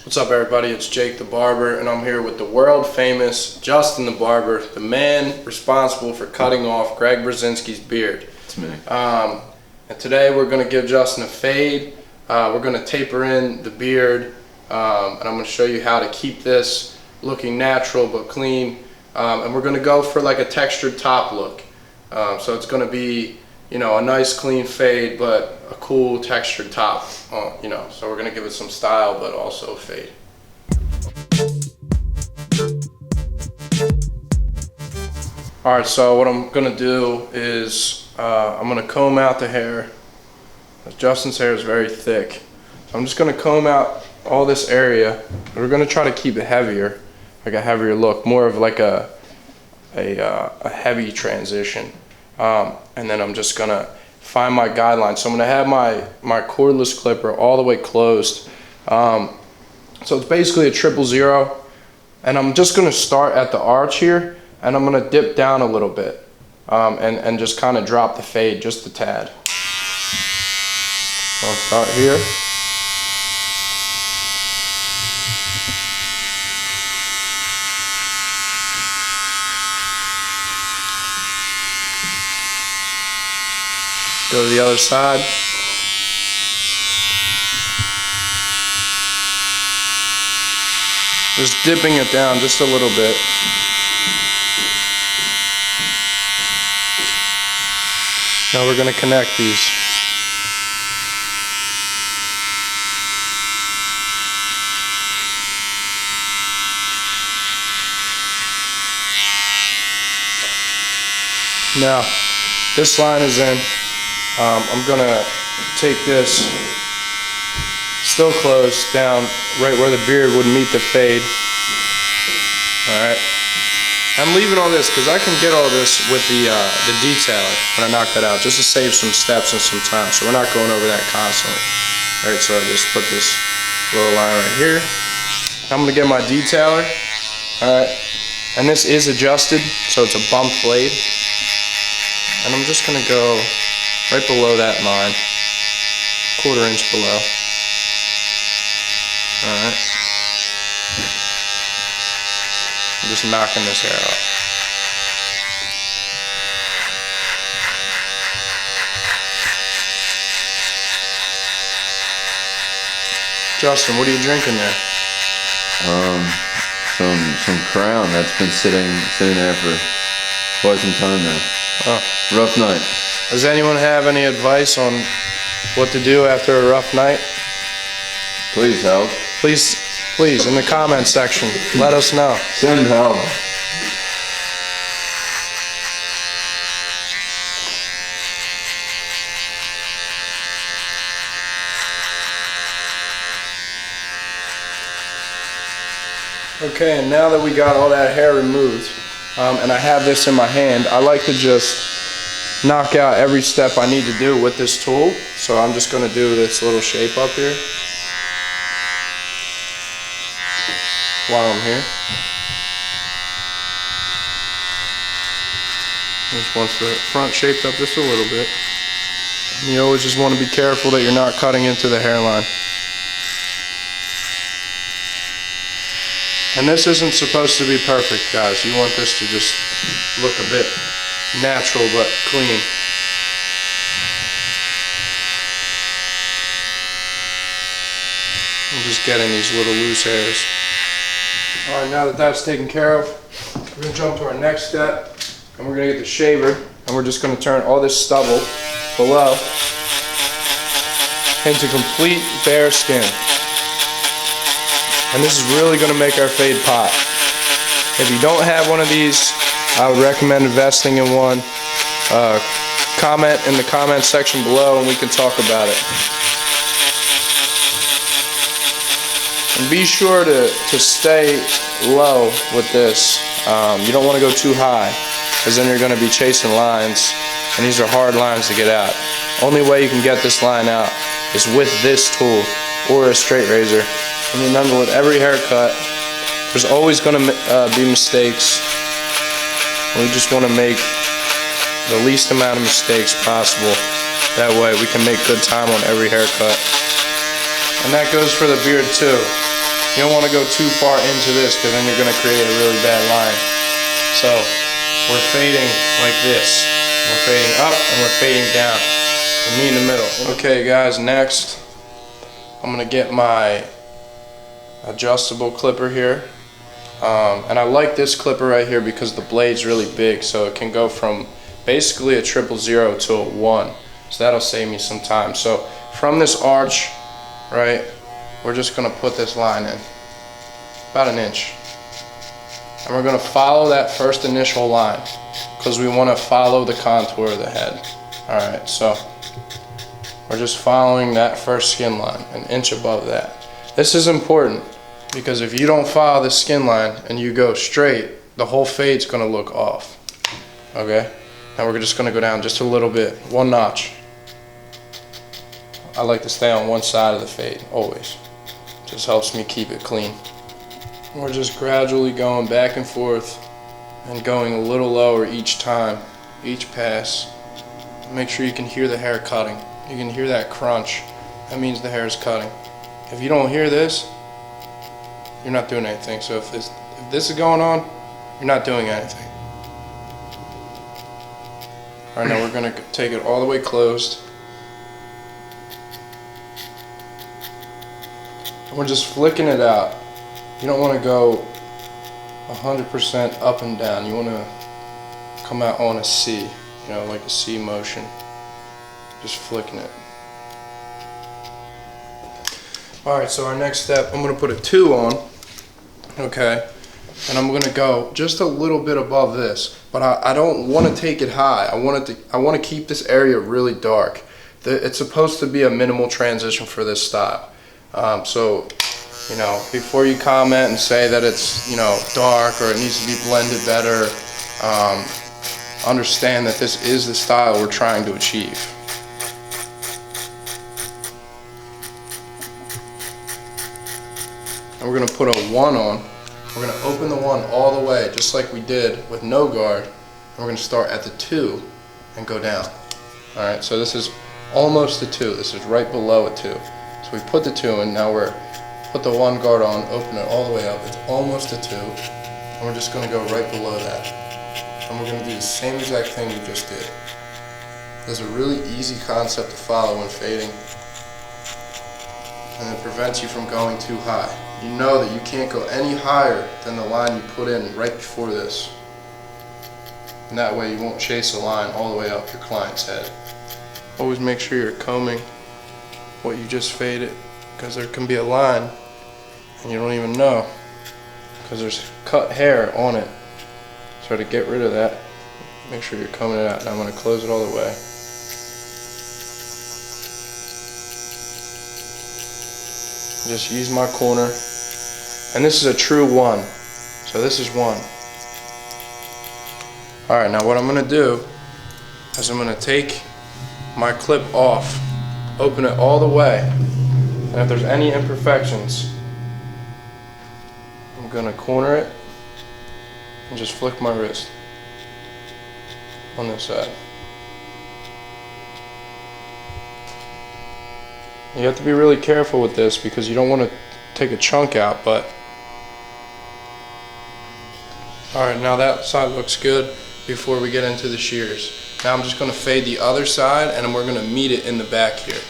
What's up, everybody? It's Jake the Barber, and I'm here with the world famous Justin the Barber, the man responsible for cutting off Greg Berzinsky's beard. It's me. And today we're going to give Justin a fade. We're going to taper in the beard, and I'm going to show you how to keep this looking natural but clean. And we're going to go for like a textured top look. So it's going to be, you know, a nice clean fade, but a cool textured top, you know. So we're going to give it some style, but also a fade. All right, so what I'm going to do is I'm going to comb out the hair. Justin's hair is very thick. So I'm just going to comb out all this area. We're going to try to keep it heavier, like a heavier look, more of like a heavy transition. And then I'm just gonna find my guideline. So I'm gonna have my cordless clipper all the way closed. So it's basically a 000, and I'm just gonna start at the arch here, and I'm gonna dip down a little bit, and just kind of drop the fade just a tad. So I'll start here. Go to the other side. Just dipping it down just a little bit. Now we're going to connect these. Now, this line is in. I'm gonna take this still closed down right where the beard would meet the fade. Alright. I'm leaving all this because I can get all this with the detailer when I knock that out, just to save some steps and some time. So we're not going over that constantly. Alright, so I just put this little line right here. I'm gonna get my detailer. Alright. And this is adjusted, so it's a bumped blade. And I'm just gonna go right below that line, 1/4 inch below. Alright. I'm just knocking this hair off. Justin, what are you drinking there? Some Crown that's been sitting there for quite some time now. Oh. Rough night. Does anyone have any advice on what to do after a rough night? Please help. Please, in the comment section, let us know. Send help. Okay, and now that we got all that hair removed, and I have this in my hand, I like to just knock out every step I need to do with this tool. So I'm just going to do this little shape up here while I'm here. Just once the front shaped up just a little bit. And you always just want to be careful that you're not cutting into the hairline. And this isn't supposed to be perfect, guys. You want this to just look a bit natural but clean. I'm just getting these little loose hairs. Alright, now that that's taken care of, we're going to jump to our next step, and we're going to get the shaver, and we're just going to turn all this stubble below into complete bare skin. And this is really going to make our fade pop. If you don't have one of these, I would recommend investing in one. Comment in the comment section below and we can talk about it. And be sure to stay low with this. You don't want to go too high, because then you're going to be chasing lines, and these are hard lines to get out. Only way you can get this line out is with this tool or a straight razor. And remember, with every haircut, there's always going to be mistakes. We just want to make the least amount of mistakes possible. That way we can make good time on every haircut. And that goes for the beard too. You don't want to go too far into this because then you're going to create a really bad line. So we're fading like this. We're fading up and we're fading down. And me in the middle. Okay guys, next I'm going to get my adjustable clipper here. And I like this clipper right here because the blade's really big, so it can go from basically a 000 to a 1. So that'll save me some time. So from this arch, right, we're just going to put this line in, about an inch. And we're going to follow that first initial line because we want to follow the contour of the head. Alright, so we're just following that first skin line, an inch above that. This is important because if you don't follow the skin line and you go straight, the whole fade's going to look off. Okay? Now we're just going to go down just a little bit, 1 notch. I like to stay on one side of the fade, always. Just helps me keep it clean. We're just gradually going back and forth and going a little lower each time, each pass. Make sure you can hear the hair cutting. You can hear that crunch. That means the hair is cutting. If you don't hear this, you're not doing anything. So if this is going on, you're not doing anything. Alright, now we're going to take it all the way closed. And we're just flicking it out. You don't want to go 100% up and down. You want to come out on a C, you know, like a C motion. Just flicking it. Alright, so our next step, I'm going to put a 2 on. Okay, and I'm going to go just a little bit above this, but I don't want to take it high. I want to keep this area really dark. It's supposed to be a minimal transition for this style. So, you know, before you comment and say that it's, you know, dark or it needs to be blended better, understand that this is the style we're trying to achieve. And we're going to put a 1 on. We're going to open the 1 all the way, just like we did with no guard. And we're going to start at the 2 and go down. Alright, so this is almost a 2. This is right below a 2. So we put the 2 and now we're put the 1 guard on, open it all the way up. It's almost a 2. And we're just going to go right below that. And we're going to do the same exact thing we just did. There's a really easy concept to follow when fading. And it prevents you from going too high. You know that you can't go any higher than the line you put in right before this. And that way you won't chase a line all the way up your client's head. Always make sure you're combing what you just faded, because there can be a line and you don't even know because there's cut hair on it. So to get rid of that, make sure you're combing it out. And I'm going to close it all the way. Just use my corner, and this is a true 1, so this is 1. Alright, now what I'm going to do is I'm going to take my clip off, open it all the way, and if there's any imperfections, I'm going to corner it and just flick my wrist on this side. You have to be really careful with this because you don't want to take a chunk out, but alright, now that side looks good before we get into the shears. Now I'm just going to fade the other side and then we're going to meet it in the back here.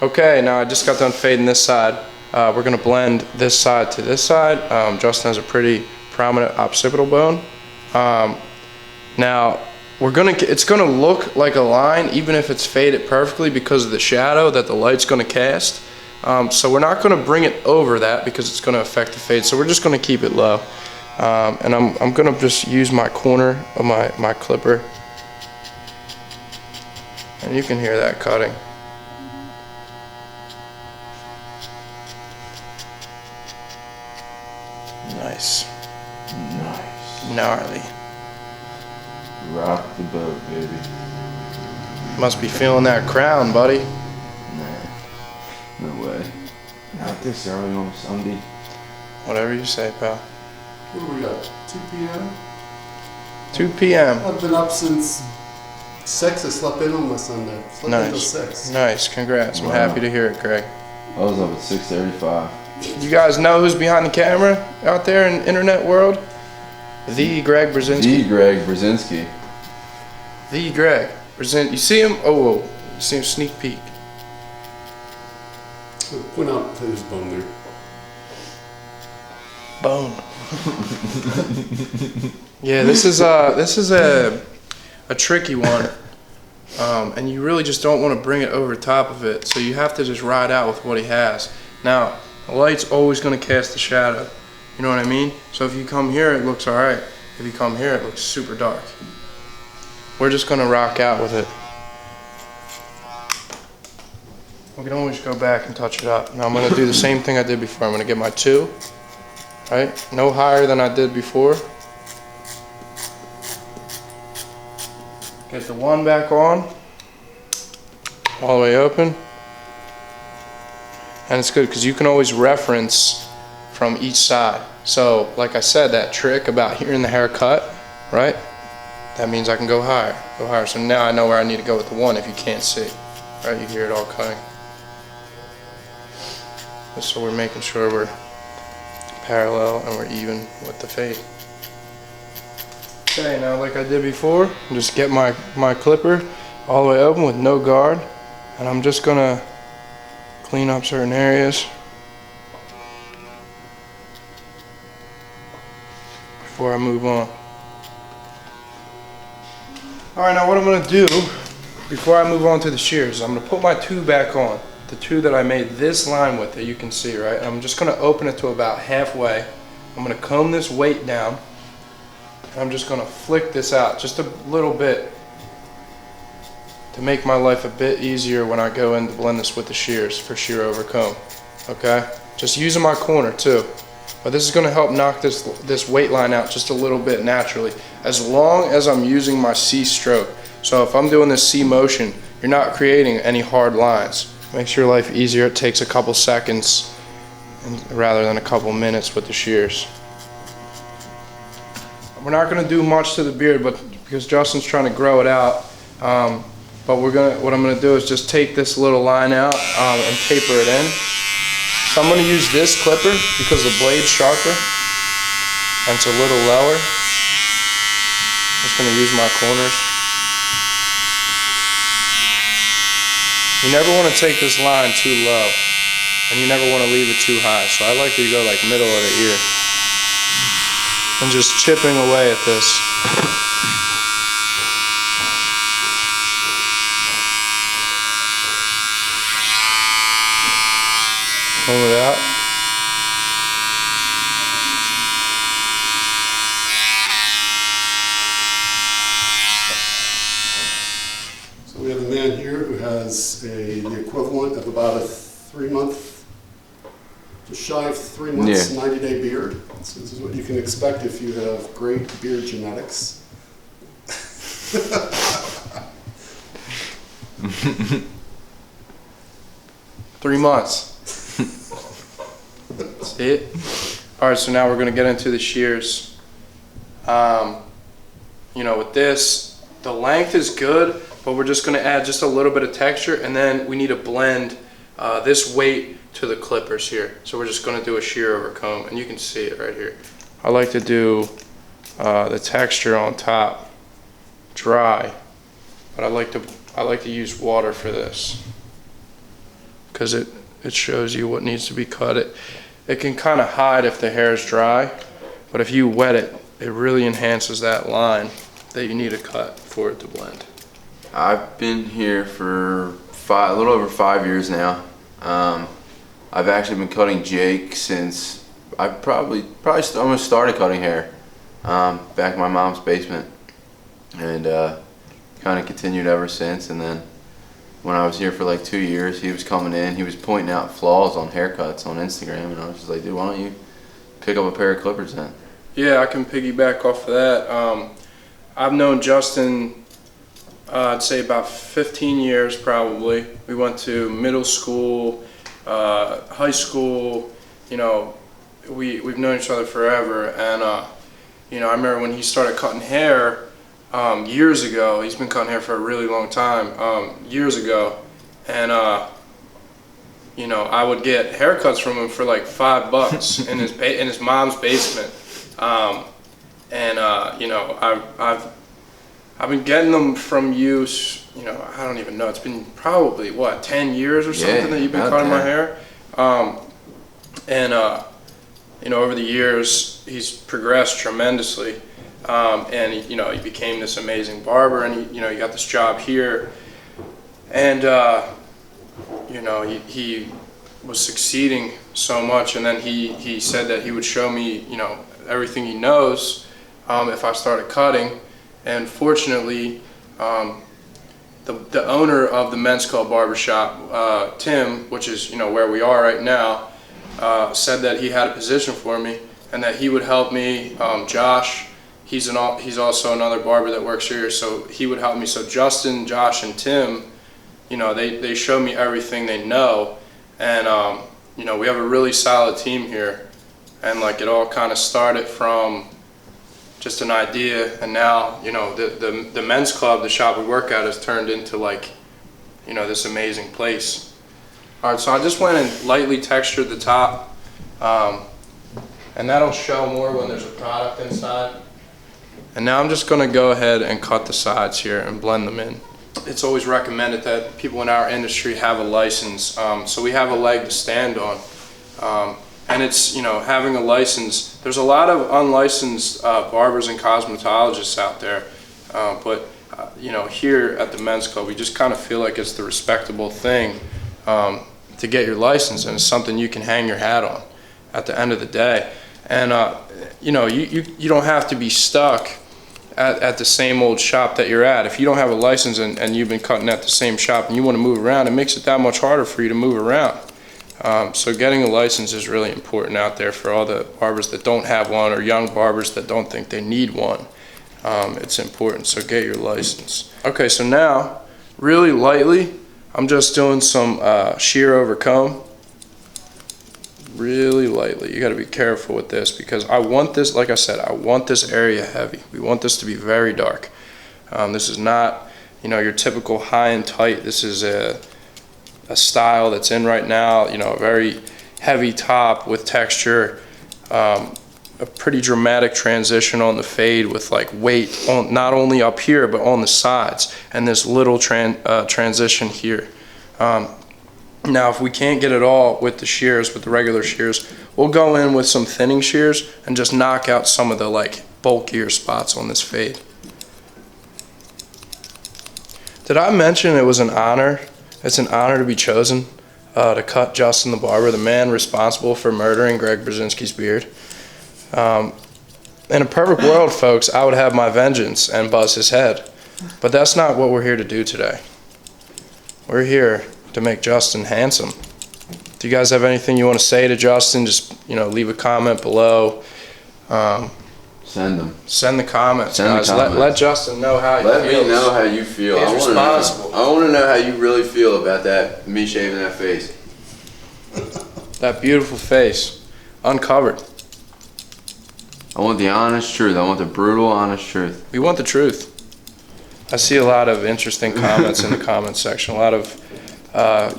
Okay, now I just got done fading this side. We're going to blend this side to this side. Justin has a pretty prominent occipital bone. Now it's gonna look like a line even if it's faded perfectly because of the shadow that the light's gonna cast. So we're not gonna bring it over that because it's gonna affect the fade. So we're just gonna keep it low. And I'm gonna just use my corner of my clipper. And you can hear that cutting. Nice. Nice. Gnarly. Rock the boat, baby. Must be feeling that crown, buddy. Nah, no way. Not this early on Sunday. Whatever you say, pal. What do we got? 2 p.m.? 2 p.m. I've been up since 6. I slept in on my Sunday. Slept until Nice. 6. Nice. Congrats. I'm Wow. happy to hear it, Greg. I was up at 6:35. You guys know who's behind the camera out there in the internet world? The Greg Berzinsky. The Greg Berzinsky. The Greg Berzinsky. You see him? Oh, whoa. You see him sneak peek. Point out his bone there. Bone. Yeah, this is a tricky one, and you really just don't want to bring it over top of it. So you have to just ride out with what he has. Now, the light's always going to cast a shadow. You know what I mean? So if you come here, it looks all right. If you come here, it looks super dark. We're just going to rock out with it. We can always go back and touch it up. Now I'm going to do the same thing I did before. I'm going to get my 2, right? No higher than I did before. Get the 1 back on, all the way open. And it's good because you can always reference from each side. So like I said, that trick about hearing the hair cut, right? That means I can go higher, go higher. So now I know where I need to go with the 1 if you can't see, right? You hear it all cutting. Just so we're making sure we're parallel and we're even with the fade. Okay, now like I did before, just get my clipper all the way open with no guard, and I'm just gonna clean up certain areas before I move on. Alright, now what I'm gonna do before I move on to the shears, I'm gonna put my 2 back on. The 2 that I made this line with that you can see, right? And I'm just gonna open it to about halfway. I'm gonna comb this weight down. And I'm just gonna flick this out just a little bit to make my life a bit easier when I go in to blend this with the shears for shear over comb. Okay? Just using my corner too. But this is gonna help knock this weight line out just a little bit naturally, as long as I'm using my C stroke. So if I'm doing this C motion, you're not creating any hard lines. Makes your life easier. It takes a couple seconds rather than a couple minutes with the shears. We're not going to do much to the beard, but because Justin's trying to grow it out, but what I'm going to do is just take this little line out and taper it in. So I'm going to use this clipper because the blade's sharper and it's a little lower. Just going to use my corners. You never want to take this line too low, and you never want to leave it too high. So I like to go like middle of the ear and just chipping away at this. Comb it out. So we have a man here who has the equivalent of about a 3-month, just shy of 3 months, 90-day beard. So this is what you can expect if you have great beard genetics. 3 months. See it? Alright, so now we're going to get into the shears. You know, with this, the length is good, but we're just going to add just a little bit of texture, and then we need to blend this weight to the clippers here. So we're just going to do a shear over comb, and you can see it right here. I like to do the texture on top dry, but I like to use water for this because it shows you what needs to be cut. It can kind of hide if the hair is dry, but if you wet it, it really enhances that line that you need to cut for it to blend. I've been here for a little over 5 years now. I've actually been cutting Jake since I probably almost started cutting hair back in my mom's basement, and kind of continued ever since. And then when I was here for like 2 years, he was coming in, he was pointing out flaws on haircuts on Instagram, and I was just like, dude, why don't you pick up a pair of clippers then? Yeah, I can piggyback off of that. I've known Justin, I'd say about 15 years probably. We went to middle school, high school, you know, we've known each other forever. And, you know, I remember when he started cutting hair years ago. He's been cutting hair for a really long time, years ago. And, you know, I would get haircuts from him for like $5 in his mom's basement. You know, I've been getting them from you, you know, I don't even know. It's been probably, what, 10 years or something that you've been cutting my hair? You know, over the years, he's progressed tremendously. You know, he became this amazing barber, and you know, he got this job here. And, you know, he was succeeding so much, and then he said that he would show me, you know, everything he knows if I started cutting. And fortunately, the owner of the men's club Barbershop, Tim, which is, you know, where we are right now, said that he had a position for me and that he would help me. Josh, he's also another barber that works here, so he would help me. So Justin, Josh, and Tim, you know, they show me everything they know, and you know, we have a really solid team here, and like it all kind of started from just an idea, and now, you know, the men's club, the shop we work at, has turned into like, you know, this amazing place. All right, so I just went and lightly textured the top, and that'll show more when there's a product inside. And now I'm just gonna go ahead and cut the sides here and blend them in. It's always recommended that people in our industry have a license, so we have a leg to stand on. And it's, you know, having a license, there's a lot of unlicensed barbers and cosmetologists out there, but you know, here at the men's club, we just kind of feel like it's the respectable thing to get your license, and it's something you can hang your hat on at the end of the day. And you know, you don't have to be stuck at the same old shop that you're at. If you don't have a license and you've been cutting at the same shop and you want to move around, it makes it that much harder for you to move around. So getting a license is really important out there for all the barbers that don't have one, or young barbers that don't think they need one. It's important, so get your license. Okay, so now, really lightly, I'm just doing some shear over comb. Really lightly. You got to be careful with this, because I want this, like I said, I want this area heavy. We want this to be very dark. This is not, you know, your typical high and tight. This is a style that's in right now, you know, a very heavy top with texture, a pretty dramatic transition on the fade with like weight on, not only up here but on the sides, and this little transition here. Now if we can't get it all with the shears, with the regular shears, we'll go in with some thinning shears and just knock out some of the like bulkier spots on this fade. Did I mention it was an honor? It's an honor to be chosen to cut Justin the Barber, the man responsible for murdering Greg Berzinsky's beard. In a perfect world, folks, I would have my vengeance and buzz his head. But that's not what we're here to do today. We're here to make Justin handsome. Do you guys have anything you want to say to Justin? Just, you know, leave a comment below. Send them. Send the comments, Send guys. the comments. Let Justin know how he feels. Let me know how you feel. He's responsible. I want to know how you really feel about that, me shaving that face. That beautiful face, uncovered. I want the honest truth. I want the brutal, honest truth. We want the truth. I see a lot of interesting comments in the comments section. A lot of,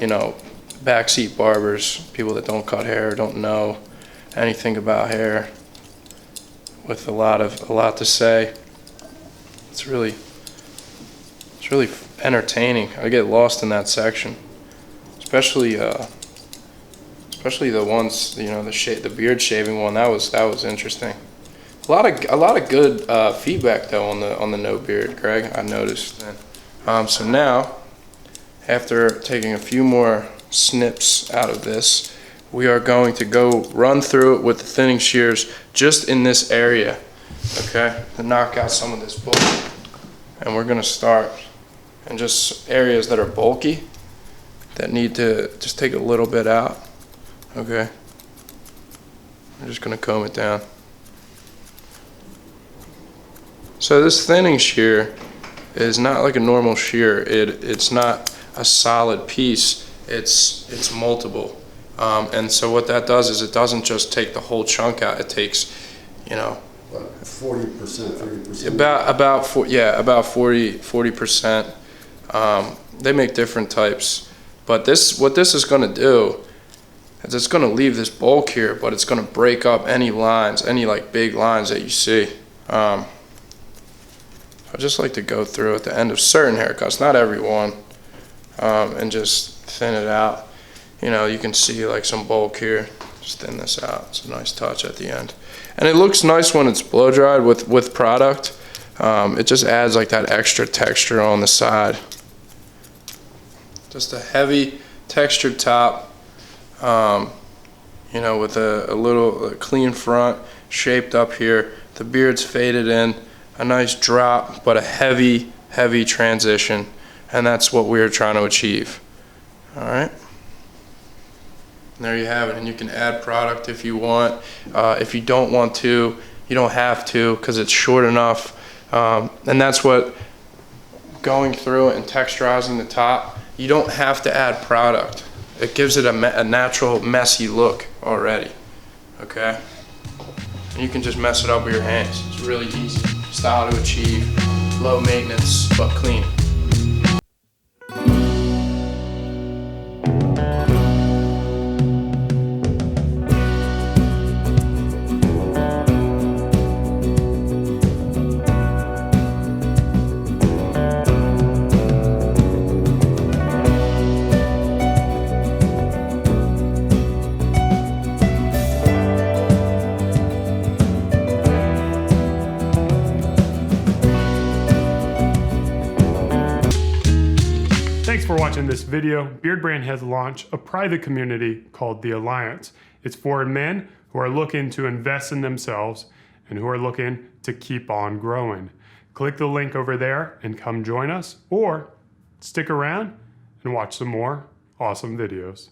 you know, backseat barbers, people that don't cut hair, don't know anything about hair, with a lot to say. It's really entertaining. I get lost in that section, especially the ones, you know, the beard shaving one. That was interesting. A lot of good feedback though on the no beard, Greg, I noticed. So now, after taking a few more snips out of this, we are going to go run through it with the thinning shears just in this area, okay, to knock out some of this bulk. And we're gonna start in just areas that are bulky, that need to just take a little bit out, okay. I'm just gonna comb it down. So this thinning shear is not like a normal shear. It's not a solid piece, it's multiple. And so what that does is it doesn't just take the whole chunk out. It takes, you know, 40%, 30%. About 40%. They make different types, but what this is going to do as it's going to leave this bulk here, but it's going to break up any lines, any like big lines that you see. I just like to go through at the end of certain haircuts, not every one, and just thin it out. You know, you can see like some bulk here. Just thin this out. It's a nice touch at the end, and it looks nice when it's blow dried with product. It just adds like that extra texture on the side. Just a heavy textured top. You know, with a little clean front, shaped up here. The beard's faded in, a nice drop, but a heavy transition, and that's what we're trying to achieve. All right. And there you have it, and you can add product if you want. If you don't want to, you don't have to, because it's short enough. And that's what, going through it and texturizing the top, you don't have to add product. It gives it a natural, messy look already, okay? And you can just mess it up with your hands. It's really easy style to achieve, low maintenance, but clean. Thanks for watching this video. Beardbrand has launched a private community called The Alliance. It's for men who are looking to invest in themselves and who are looking to keep on growing. Click the link over there and come join us, or stick around and watch some more awesome videos.